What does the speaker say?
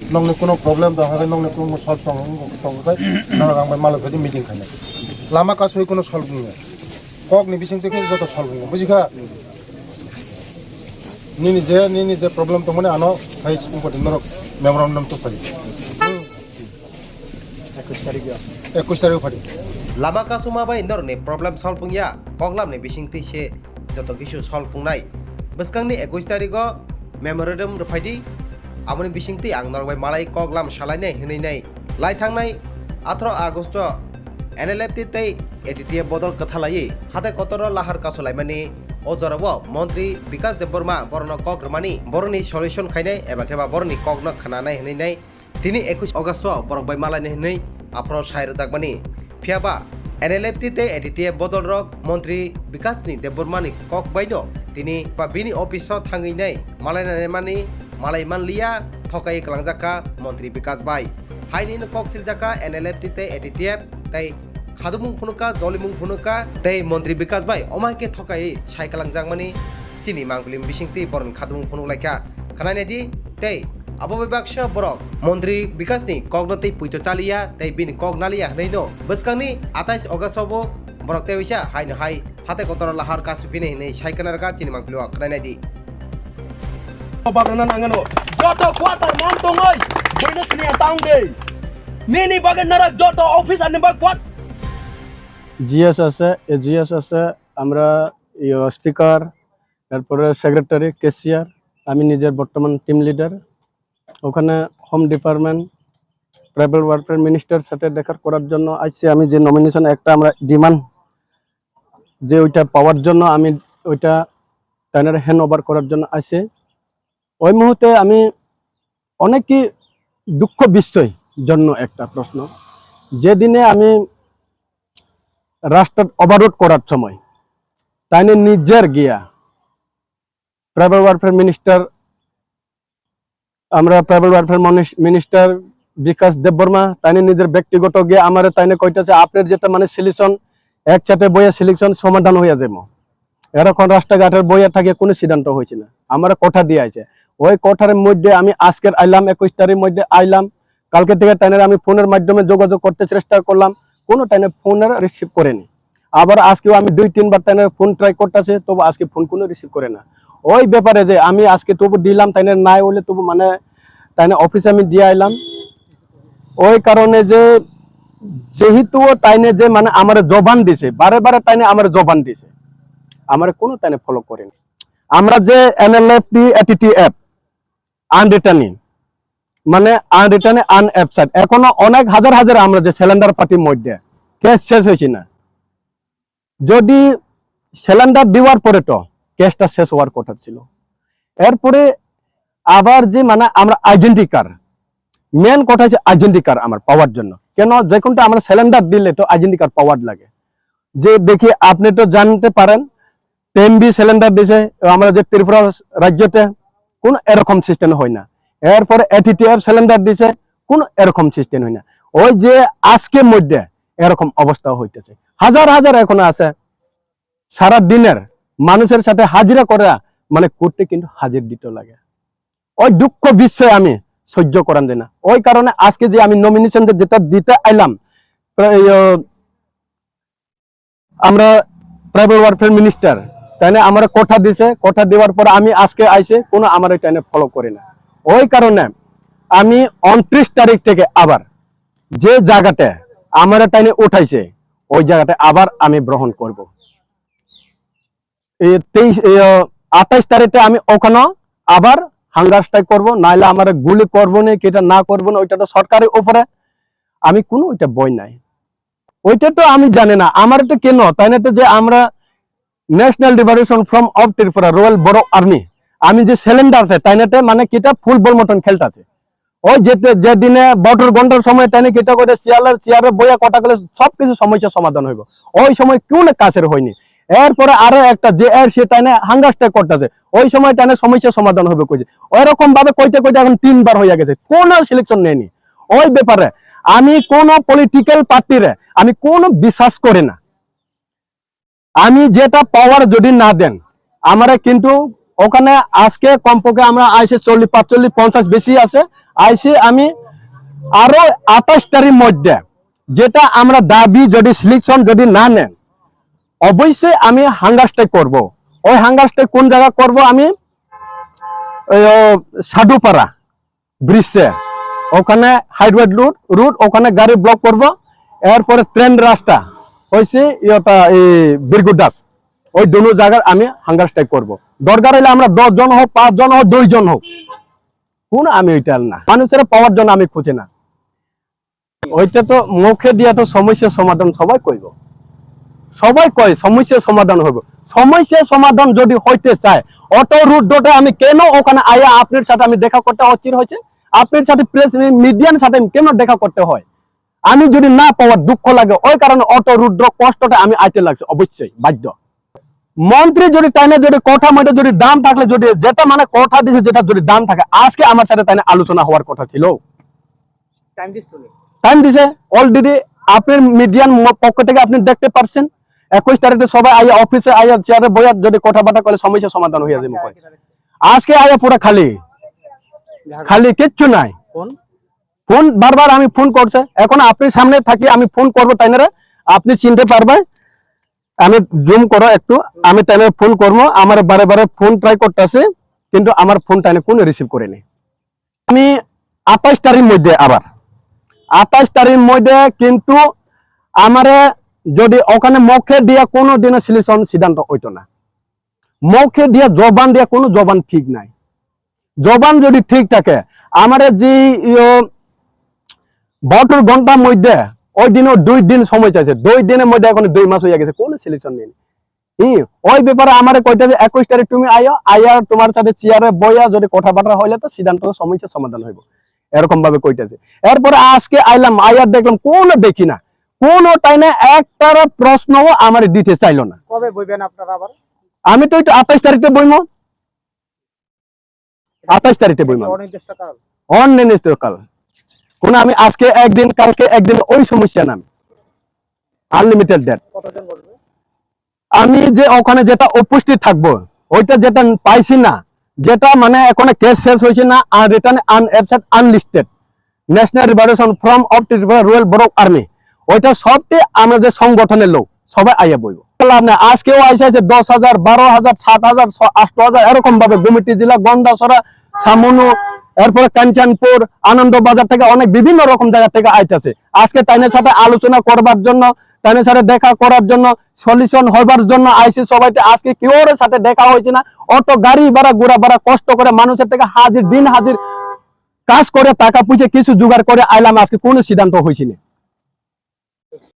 nong kuno problem da ha nong kuno solve tong kai na gang bai malo khadi meeting khane lama ka soi kuno solve ngi kok ni bising te ke joto solve ngi bujika ni je problem to mane ano hai chum ko dinoro memorandum to pali 21 tarik pali lama ka suma bai indor ne problem solve ya koglam ne bising te se joto kisu solve nai beskang ni 21 tariko memorandum rfaidi amoni bisingti ang norbai malai koglam salai hinai nai lai thangnai 18 August NLFT tei ATT bodol kathalai hate kotoro lahar kasolai mani ojorabo মন্ত্রী বিকাশ Debbarma বরনো কগ্রমানি বরনি solution খাইনাই এবা কেবা বরনি কগ্ন খানানাই হিনাই নাই তিনি 21 August বরংবাই মালাইনে হিনাই আফ্র সাইর জাগমানি ফিয়াবা NLFT tei ATT bodol rok মন্ত্রী বিকাশনি দেববর্মানি cock বাইনো তিনি বা বিনি অফিসও থাঙ্গই নাই মালাইনানে মানি malai manlia thokai kalangjaka মন্ত্রী বিকাশ bai haini no koksil jaka NLFT te ATTF tai khadumung phunuka jolimung phunuka tei মন্ত্রী বিকাশ bai omaike thokai sai kalangjak mani chini manglim bisingti boron khadumung phunuk laika khanai di tei abo bibaksa borok মন্ত্রী বিকাশনি kognotei puito chalia tei bini kognalia hneino bwskangni 28 August obo borok teisa haino hai hate kotor lahar kasupine nei sai kanarka chini manglo khanai di Baganan angano, joto kuatar mantong oi, bonus ni atang deh. Nini bagan narak joto office ane bag kuat. GS আছে GS আছে আমরা speaker তারপরে secretary cashier আমি নিজের বর্তমান team leader ওখানে home department tribal welfare minister সাথে দেখা করার জন্য আসছে আমি যে নমিনেশন একটা আমরা ডিমান্ড যে ওইটা পাওয়ার জন্য আমি ওইটা তাদের হ্যান্ড ওভার করার জন্য আসছে ওই মুহূর্তে আমি অনেকই দুঃখ বিষয় জন্য একটা প্রশ্ন যেদিনে আমি রাষ্ট্র ওভাররোড করার সময় তাই নিজের গিয়া ট্রাইবাল ওয়েলফেয়ার মিনিস্টার আমরা ট্রাইবাল ওয়েলফেয়ার মিনিস্টার বিকাশ দেববর্মা তাই নিজের ব্যক্তিগত গিয়ে আমার তাই কইতেছে আপনার যেটা মানে সিলেকশন একসাথে বইয়ে সিলেকশন সমাধান হয়ে যাবো এরকম রাস্তাঘাটের বইয়ে থাকে কোনো সিদ্ধান্ত হয়েছে না আমার কথা দিয়ে আছে ওই কথার মধ্যে আমি আজকের আইলাম 21 তারিখের মধ্যে আইলাম কালকে থেকে টাইনের আমি ফোনের মাধ্যমে যোগাযোগ করতে চেষ্টা করলাম কোনো টাইনে ফোনের রিসিভ করেনি আবার আজকেও আমি 2-3 বার টাইনের ফোন ট্রাই করতেছে তবু আজকে ফোন কোনো রিসিভ করে না ওই ব্যাপারে যে আমি আজকে তবু দিলাম টাইনের নাই হলে তবু মানে টাইনে অফিসে আমি দিয়ে আইলাম ওই কারণে যে যেহেতু টাইনে যে মানে আমার জবান দিছে বারে বারে টাইনে আমার জবান দিছে আমার কোনো টাইনে ফলো করেনি আমরা যে NLFT ATTF আনরিটার্নিং মানে আনরিটার্নে আনএফসাইড এখনো অনেক হাজার হাজার আমরা যে সিলিন্ডার পার্টির মধ্যে কেস শেষ হয়েছে না যদি সিলিন্ডার দেওয়ার পরে তো কেসটা শেষ হওয়ার কথা ছিল এরপরে আবার যে মানে আমরা আইডেন্টি কার্ড মেন কথা হচ্ছে আইডেন্টি কার্ড আমার পাওয়ার জন্য কেন যে কোনটা আমরা সিলিন্ডার দিলে তো আইডেন্টি কার্ড পাওয়ার লাগে যে দেখি আপনি তো জানতে পারেন টেমবি সিলিন্ডার দিছে আমরা যে ত্রিপুরা রাজ্যতে কোন এরকম সিস্টেম হয় না এরপরে ATTF সিলিন্ডার দিছে কোন এরকম সিস্টেম হয় না ওই যে আজকের মধ্যে এরকম অবস্থা হইতেছে হাজার হাজার এখন আছে সারা দিনের মানুষের সাথে হাজিরা করা মানে করতে কিন্তু হাজির দিতে লাগে ওই দুঃখ বিষয় আমি সহ্য করান যায় না ওই কারণে আজকে যে আমি নমিনেশন যেটা দিতে আইলাম আমরা ট্রাইবাল ওয়েলফেয়ার মিনিস্টার তাই আমার কথা দিছে কথা দেওয়ার পর আমি আজকে আইসে কোনো আমার এই টাইনে ফলো করি না ওই কারণে আমি 29 তারিখ থেকে আবার যে জায়গাতে আমার টাইনে উঠাইছে ওই জায়গাটা আবার আমি গ্রহণ করব এই 28 তারিখে আমি ওখানে আবার হাঙ্গার স্ট্রাইক করবো নাইলে আমার গুলি করবো না কি এটা না করবো না ওইটা তো সরকারের উপরে আমি কোনো ওইটা বই নাই ওইটা তো আমি জানি না আমার তো কেন তাই না যে আমরা national liberation front of Tripura royal বড় আর্মি আমি যে সিলিন্ডারটা টাইনেতে মানে কিটা ফুটবল মতন খেলতেছে ওই যে দিনে বটর ঘন্টার সময় টাইনে কিটা করে চেয়ারে বইয়া কটা গেলে সবকিছু সমস্যা সমাধান হইব ওই সময় কেউ না কাছের হয়নি এরপরে আরো একটা যে এর সে টাইনে হাঙ্গার স্ট্রাইক করতেছে ওই সময় টাইনে সমস্যা সমাধান হবে কইছে ওইরকম ভাবে কইতে কইতে এখন 3 বার হইয়া গেছে কোনো সিলেকশন নেয়নি ওই ব্যাপারে আমি কোন পলিটিক্যাল পার্টিরে আমি কোনো বিশ্বাস করি না আমি যেটা পাওয়ার যদি না দেন আমরা কিন্তু ওখানে আজকে কমপক্ষে আমরা আইসে 40, 45, 50 বেশি আছে আইসি আমি আরো 28টার মধ্যে যেটা আমরা দাবি যদি সিলেকশন যদি না নেন অবশ্যই আমি হাঙ্গার স্ট্রাইক করবো। ওই হাঙ্গার স্ট্রাইক কোন জায়গা করব আমি সাধুপাড়া ব্রিজে, ওখানে হাইওয়ে রুট ওখানে গাড়ি ব্লক করব। এরপরে ট্রেন রাস্তা হয়েছে এই বীরগুদাস, ওই দুটো জায়গার আমি হাঙ্গার স্ট্রাইক করব। দরকার হলে আমরা 10 জন হোক, 5 জন হোক, 2 জন হোক, কোন আমি ওইটা না, মানুষের পাওয়ার জন্য আমি খুঁজে না। ওইটা তো মুখে দিয়া তো সমস্যার সমাধান সবাই কইব, সবাই কয় সমস্যার সমাধান হইব। সমস্যার সমাধান যদি হইতে চায় অটো রুট ডোটে আমি কেন ওখানে আয়া আপনার সাথে আমি দেখা করতে অস্থির হয়েছে, আপনার সাথে প্রেস মিডিয়ার সাথে কেন দেখা করতে হয়, আমি যদি না পাওয়ার দুঃখ লাগে ওই কারণে অটো রুট কষ্টটা আমি আইতে লাগছে অবশ্যই বাধ্য। মন্ত্রী যদি টাইনে যদি কথা মধ্যে যদি দাম থাকলে যদি যেটা মানে কথা দিছে যেটা যদি দাম থাকে আজকে আমার সাথে টাইনে আলোচনা হওয়ার কথা ছিল, টাইম দিছে অলরেডি। আপনার মিডিয়ার পক্ষ থেকে আপনি দেখতে পারছেন 21 তারিখে সবাই আইয়া অফিসে আইয়া চেয়ারে বইয়া যদি কথাবার্তা করলে সমস্যা সমাধান হয়ে যাবে। আজকে আইয়া পুরো খালি খালি কিচ্ছু নাই। ফোন বারবার আমি ফোন করছে, এখন আপনি সামনে থাকি আমি ফোন করবো টাইনারে, আপনি চিনতে পারবে, আমি জুম করো একটু, আমি টাইমে ফোন করবো। আমার বারে বারে ফোন ট্রাই করতেছে কিন্তু আমার ফোন টাইনে কোনো রিসিভ করেনি। আমি 28 তারিখের মধ্যে আবার 28 তারিখের মধ্যে কিন্তু আমারে যদি ওখানে মুখে দিয়া কোনো দিনে সিলেকশন সিদ্ধান্ত হইতো না। মুখে দিয়া জবান দিয়া কোনো জবান ঠিক নাই। জবান যদি ঠিক থাকে আমারে যে 72 ঘন্টার মধ্যে ওই দিনও 2 দিন সময় চাইছে, 2 দিনের মধ্যে এখন 2 মাস হয়ে গেছে, কোনো সিলেকশন নেই। ওই ব্যাপারে আমারে কইতেছে 21 তারিখ তুমি আইয়া তোমার সাথে চেয়ারে বইয়া যদি কথাবার্তা হইলে তো সিদ্ধান্ত সমস্যার সমাধান হইব, এরকম ভাবে কইতেছে। এরপরে আজকে আইলাম, আইয়ার দেখলাম কোনো দেখি না, কোন টাইমে একটার প্রশ্নও আমার দিতে চাইলো না। কবে বইবেন আপনারা আবার? আমি তো 28 তারিখে বইমো, 28 তারিখে বইমো অনির্দিষ্টকাল। কোন আমি আজকে একদিন কালকে একদিন ওই সমস্যা নাম আনলিমিটেড ডেট। কতজন বলবে? আমি যে ওখানে যেটা উপস্থিত থাকবো ওইটা যেটা পাইছি না, যেটা মানে এখন কেস শেষ হয়েছে না, রিটার্ন আনঅ্যাবসেন্ট আনলিস্টেড ন্যাশনাল রিভারেশন ফ্রম অফ রয়্যাল বড় আর্মি, ওইটা সবটি আমাদের সংগঠনের লোক সবাই আইয়া বইব। আজকেও আইসা 10,000, 12,000, 7,000, 8,000 এরকম ভাবে গুমিটি জেলা, গন্ডাছড়া, সামনু, এরপরে কাঞ্চনপুর, আনন্দ বাজার থেকে অনেক বিভিন্ন রকম জায়গা থেকে আইতেছে। আজকে টাইনের সাথে আলোচনা করবার জন্য, টাইনের সাথে দেখা করার জন্য, সলিউশন হবার জন্য আইসি সবাই। আজকে কেউর সাথে দেখা হয়েছে না, অটো গাড়ি ভাড়া ঘোরা ভাড়া কষ্ট করে মানুষের থেকে হাজির দিন হাজির কাজ করে টাকা পুষে কিছু জোগাড় করে আইলাম, আজকে কোনো সিদ্ধান্ত হয়েছে না।